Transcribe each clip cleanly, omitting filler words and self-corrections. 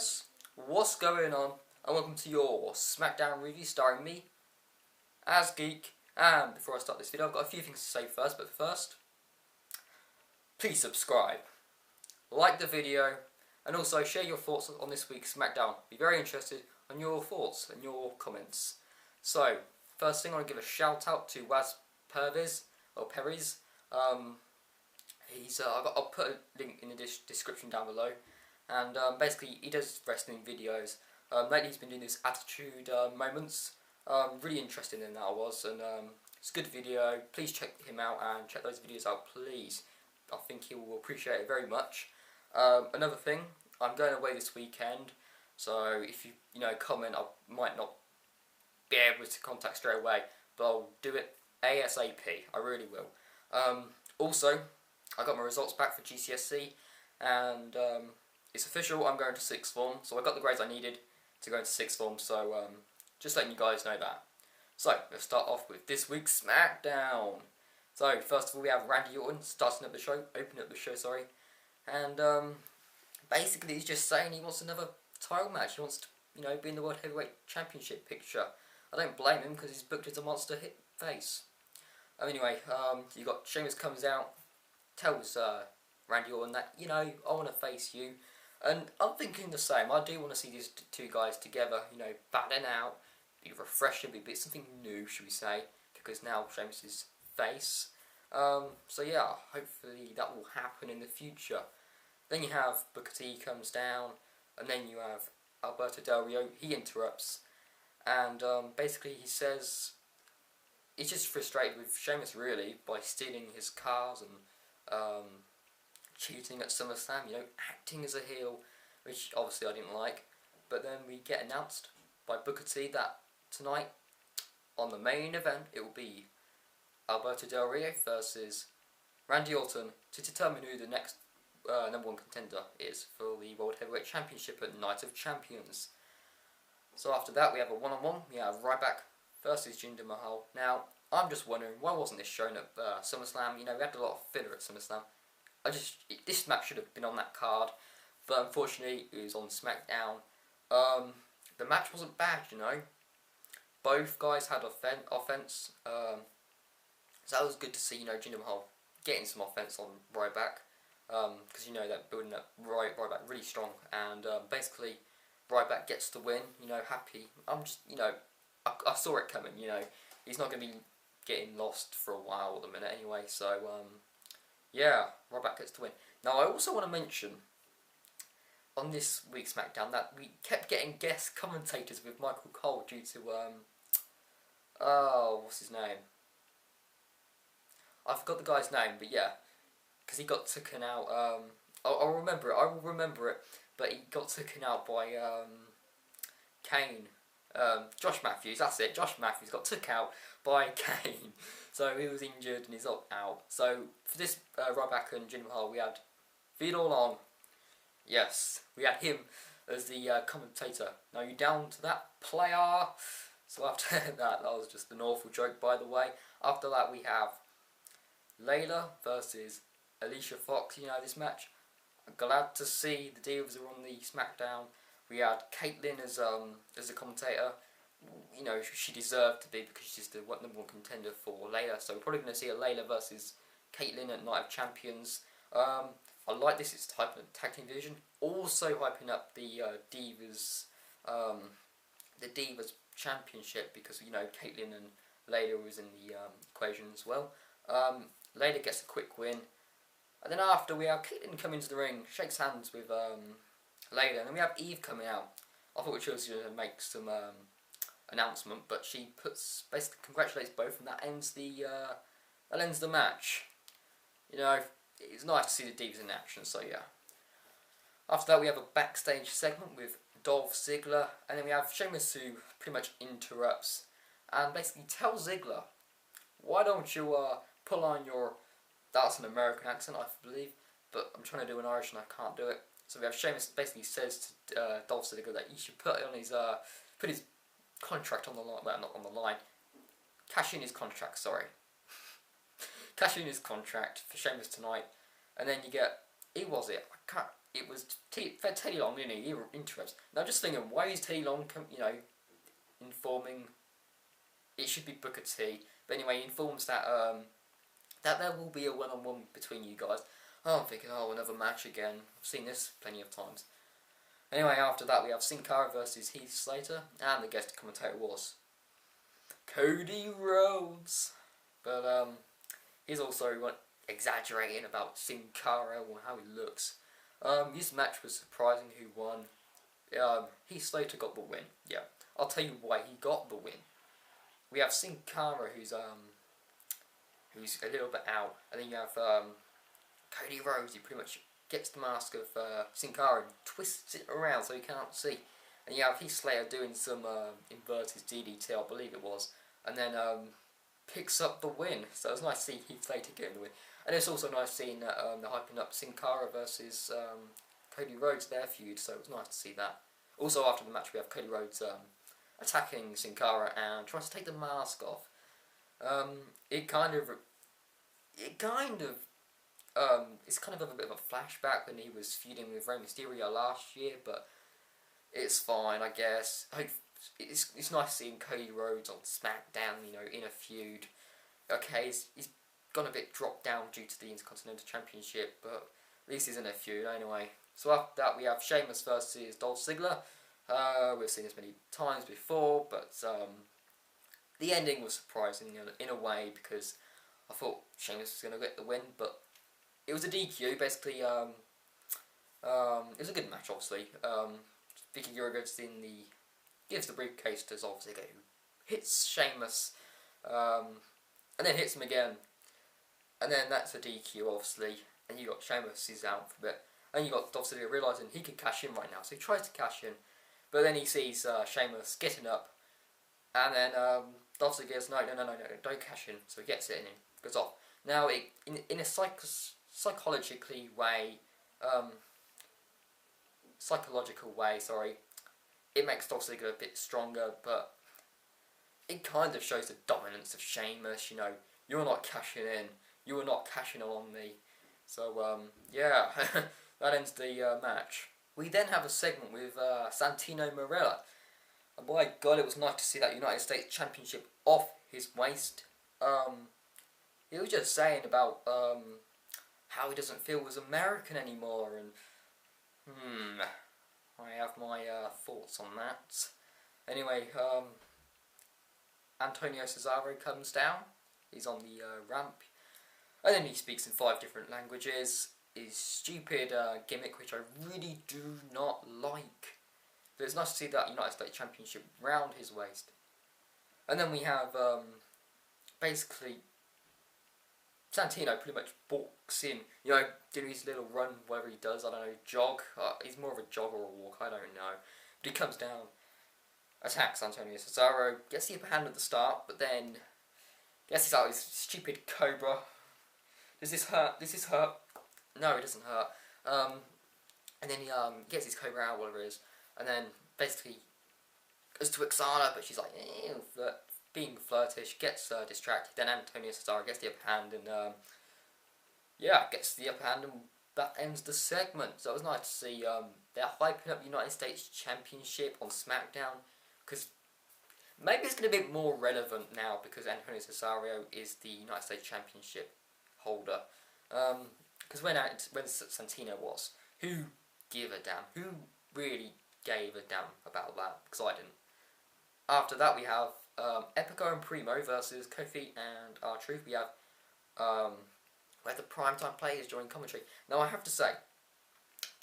guys, what's going on? And welcome to your Smackdown review starring me, as Geek. And before I start this video, I've got a few things to say first, but first, please subscribe, like the video, and also share your thoughts on this week's Smackdown. Be very interested on your thoughts and your comments. So, first thing, I want to give a shout out to Waz Perez. I'll put a link in the description down below. And basically, he does wrestling videos. Lately, he's been doing this Attitude Moments. Really interested in that I was, and it's a good video. Please check him out and check those videos out, please. I think he will appreciate it very much. Another thing, I'm going away this weekend, so if you comment, I might not be able to contact straight away, but I'll do it ASAP. I really will. Also, I got my results back for GCSE, and it's official. I'm going to sixth form, so I got the grades I needed to go into sixth form. So just letting you guys know that. So let's start off with this week's Smackdown. So first of all, we have Randy Orton opening up the show, sorry, and basically he's just saying he wants another title match. He wants to, be in the World Heavyweight Championship picture. I don't blame him because he's booked as a monster hit face. Anyway, you got Sheamus comes out, tells Randy Orton that I want to face you, and I'm thinking the same. I do want to see these two guys together. Battling out, be refreshing, be something new, should we say? Because now Sheamus is face. So yeah, hopefully that will happen in the future. Then you have Booker T comes down, and then you have Alberto Del Rio. He interrupts, and basically he says he's just frustrated with Sheamus really by stealing his cars and cheating at SummerSlam. Acting as a heel, which obviously I didn't like. But then we get announced by Booker T that tonight on the main event it will be Alberto Del Rio versus Randy Orton to determine who the next number one contender is for the World Heavyweight Championship at Night of Champions. So after that we have a one-on-one. We have Ryback versus Jinder Mahal. Now I'm just wondering, why wasn't this shown at SummerSlam? We had a lot of filler at SummerSlam. This match should have been on that card, but unfortunately it was on SmackDown. The match wasn't bad, Both guys had offense. So that was good to see, Jinder Mahal getting some offense on Ryback, because they're building up Ryback really strong, and basically Ryback gets the win. Happy. I'm just, I saw it coming. He's not going to be getting lost for a while at the minute anyway. So yeah, Ryback gets the win. Now I also want to mention on this week's SmackDown that we kept getting guest commentators with Michael Cole due to what's his name? I forgot the guy's name, but yeah, because he got taken out. I'll remember it. I will remember it. But he got taken out by Kane. Josh Matthews. That's it. Josh Matthews got took out by Kane. So he was injured and he's out. So for this Ryback and Jinder Mahal, we had Fedor Long. Yes, we had him as the commentator. Now you down to that, player? So after that was just an awful joke, by the way. After that we have Layla versus Alicia Fox. This match. I'm glad to see the Divas are on the SmackDown. We had Caitlyn as a commentator. She deserved to be because she's the number one contender for Layla. So we're probably going to see a Layla versus Caitlyn at Night of Champions. I like this. It's type of tag team division. Also hyping up the Divas Championship because Caitlyn and Layla was in the equation as well. Layla gets a quick win, and then after we have Caitlyn come into the ring, shakes hands with Layla, and then we have Eve coming out. I thought she was going to make some announcement, but she basically congratulates both, and that ends the match. It's nice to see the Divas in action, so yeah. After that we have a backstage segment with Dolph Ziggler, and then we have Sheamus who pretty much interrupts and basically tells Ziggler, why don't you pull on your, that's an American accent I believe, but I'm trying to do an Irish and I can't do it. So we have Sheamus basically says to Dolph Ziggler that he should put his contract on the line, well not on the line, cash in his contract, sorry. Cash in his contract for Sheamus tonight, and then you get, who was it? it was fed Teddy Long in the interest. Now just thinking, why is Teddy Long, informing? It should be Booker T. But anyway, he informs that that there will be a one-on-one between you guys. Oh, I'm thinking, oh, another match again. I've seen this plenty of times. Anyway, after that we have Sin Cara versus Heath Slater, and the guest commentator was Cody Rhodes. But he's also exaggerating about Sin Cara or how he looks. This match was surprising who won. Heath Slater got the win. Yeah, I'll tell you why he got the win. We have Sin Cara who's a little bit out, and then you have Cody Rhodes. He pretty much gets the mask of Sin Cara and twists it around so you can't see. And you have Heath Slater doing some inverted DDT, I believe it was, and then picks up the win. So it was nice to see Heath Slater getting the win. And it's also nice seeing that they're hyping up Sin Cara versus Cody Rhodes, their feud, so it was nice to see that. Also after the match we have Cody Rhodes attacking Sin Cara and tries to take the mask off. It's kind of a bit of a flashback when he was feuding with Rey Mysterio last year, but it's fine, I guess. It's nice seeing Cody Rhodes on Smackdown, in a feud. Okay, he's gone a bit dropped down due to the Intercontinental Championship, but at least he's in a feud anyway. So after that we have Sheamus versus Dolph Ziggler. We've seen this many times before, but the ending was surprising in a way, because I thought Sheamus was going to get the win, but it was a DQ. Basically, it was a good match, obviously. Vicky Guerrero gives the briefcase to Dolph Ziggler, who hits Sheamus, and then hits him again. And then that's a DQ, obviously, and you got Sheamus, he's out for a bit. And you got Dolph Ziggler realising he can cash in right now, so he tries to cash in, but then he sees Sheamus getting up, and then Dolph Ziggler goes, no, don't cash in, so he gets it and he goes off. Now, in a psychological way, it makes Dolph Ziggler a bit stronger, but it kind of shows the dominance of Sheamus. You're not cashing in, you are not cashing on me. So yeah, that ends the match. We then have a segment with Santino Marella, and by God, it was nice to see that United States Championship off his waist. He was just saying about how he doesn't feel as American anymore, and I have my thoughts on that. Anyway, Antonio Cesaro comes down. He's on the ramp, and then he speaks in 5 different languages. His stupid gimmick, which I really do not like. But it's nice to see that United States Championship round his waist. And then we have basically Santino pretty much walks in, doing his little run, whatever he does, I don't know, jog. He's more of a jog or a walk, I don't know. But he comes down, attacks Antonio Cesaro, gets the upper hand at the start, but then gets out his stupid Cobra. Does this hurt? Does this hurt? No, it doesn't hurt. And then he gets his Cobra out, whatever it is, and then basically goes to Oksana, but she's like, being flirtish, gets distracted. Then Antonio Cesaro gets the upper hand, and gets the upper hand, and that ends the segment. So it was nice to see they're hyping up United States Championship on SmackDown, because maybe it's going to be more relevant now because Antonio Cesaro is the United States Championship holder. Because when Santino was, who gave a damn? Who really gave a damn about that? Because I didn't. After that we have Epico and Primo versus Kofi and R-Truth. We have where the Primetime Players join commentary. Now I have to say,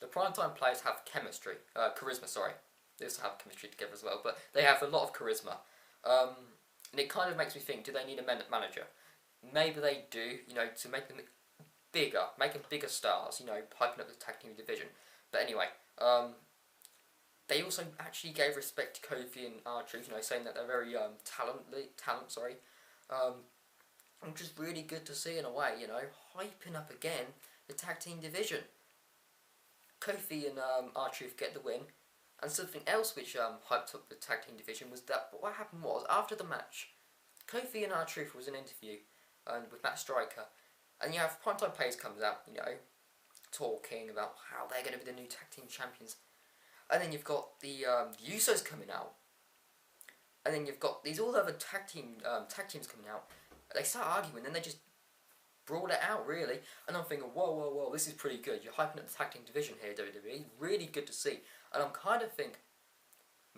the Primetime Players have charisma, sorry. They also have chemistry together as well, but they have a lot of charisma. And it kind of makes me think, do they need a manager? Maybe they do, to make them bigger, make them bigger stars, hyping up the tag team division. But anyway, they also actually gave respect to Kofi and R-Truth, saying that they're very which is really good to see in a way, hyping up again the tag team division. Kofi and R-Truth get the win, and something else which hyped up the tag team division was that what happened was, after the match, Kofi and R-Truth was an interview with Matt Striker, and you have Primetime Players comes out, talking about how they're going to be the new tag team champions. And then you've got the Usos coming out. And then you've got these all other tag teams coming out. They start arguing, and they just brawl it out, really. And I'm thinking, whoa, this is pretty good. You're hyping up the tag team division here, WWE. Really good to see. And I'm kind of thinking,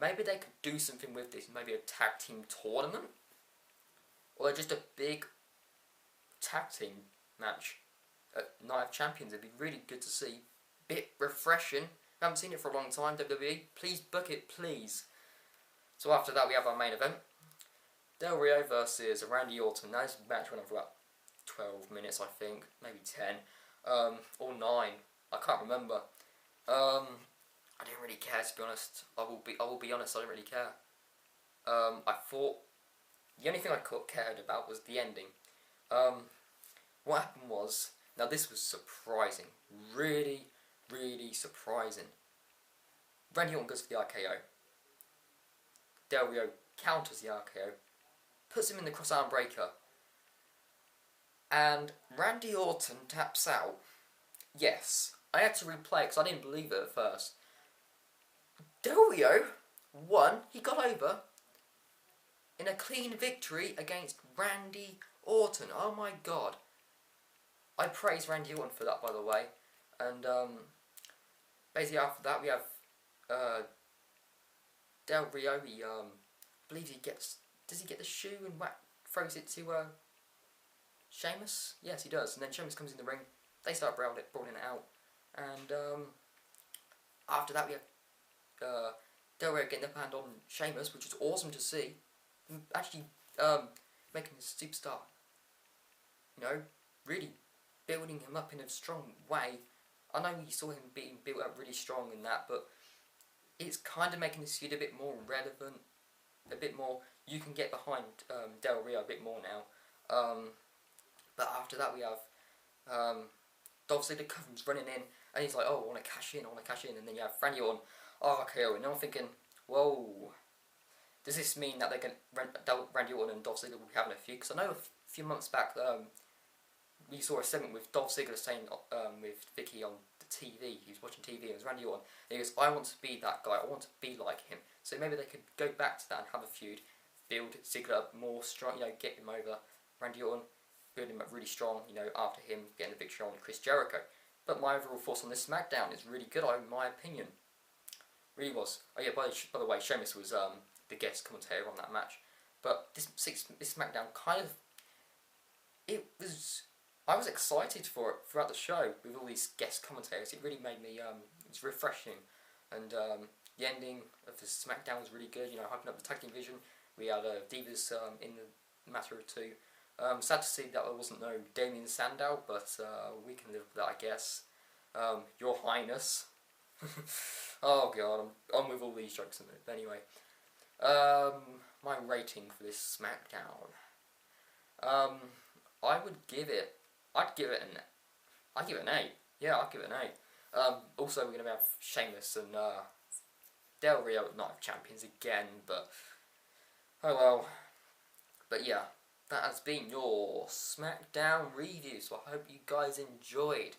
maybe they could do something with this. Maybe a tag team tournament? Or just a big tag team match at Night of Champions. It'd be really good to see. Bit refreshing. I haven't seen it for a long time, WWE. Please book it, please. So after that, we have our main event. Del Rio versus Randy Orton. Now this match went on for about 12 minutes, I think. Maybe 10. Or 9. I can't remember. I didn't really care, to be honest. I will be honest, I didn't really care. I thought the only thing I cared about was the ending. What happened was, now this was surprising. Really, really surprising. Randy Orton goes for the RKO. Del Rio counters the RKO. Puts him in the crossarm breaker. And Randy Orton taps out. Yes, I had to replay it because I didn't believe it at first. Del Rio won. He got over in a clean victory against Randy Orton. Oh my god. I praise Randy Orton for that, by the way. And basically after that we have Del Rio. He believes he gets. Does he get the shoe and throws it to Sheamus? Yes, he does. And then Sheamus comes in the ring. They start brawling it out. And after that we have Del Rio getting the hand on Sheamus, which is awesome to see. Actually making him a superstar. You know, really building him up in a strong way. I know you saw him being built up really strong in that, but it's kind of making this feud a bit more relevant, a bit more. You can get behind Del Rio a bit more now. But after that we have Dolph Ziggler comes running in, and he's like, "Oh, I want to cash in, And then you have Randy Orton, RKO, and I'm thinking, whoa. Does this mean that they're going Randy Orton and Dolph Ziggler will be having a feud? Because I know a few months back we saw a segment with Dolph Ziggler saying with Vicky on the TV. He was watching TV and it was Randy Orton. And he goes, "I want to be that guy. I want to be like him." So maybe they could go back to that and have a feud, build Ziggler up more strong. You know, get him over. Randy Orton, build him up really strong. You know, after him getting the victory on Chris Jericho. But my overall thoughts on this SmackDown is really good, in my opinion. Really was. Oh yeah, by the way, Sheamus was the guest commentator on that match. But this SmackDown kind of, I was excited for it throughout the show with all these guest commentators. It really made me, it's refreshing. And the ending of the SmackDown was really good, you know, hyping up the tag team division. We had Divas in the matter of two. Sad to see that there wasn't no Damien Sandow, but we can live with that, I guess. Your Highness. Oh god, I'm with all these jokes in it. But anyway, my rating for this SmackDown. I'd give it an 8. Yeah, I'd give it an 8. Also, we're gonna have Sheamus and Del Rio at Night of Champions again, but oh well. But yeah, that has been your SmackDown review. So I hope you guys enjoyed.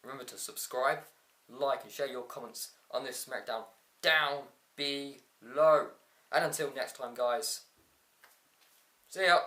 Remember to subscribe, like, and share your comments on this SmackDown down below. And until next time, guys. See ya.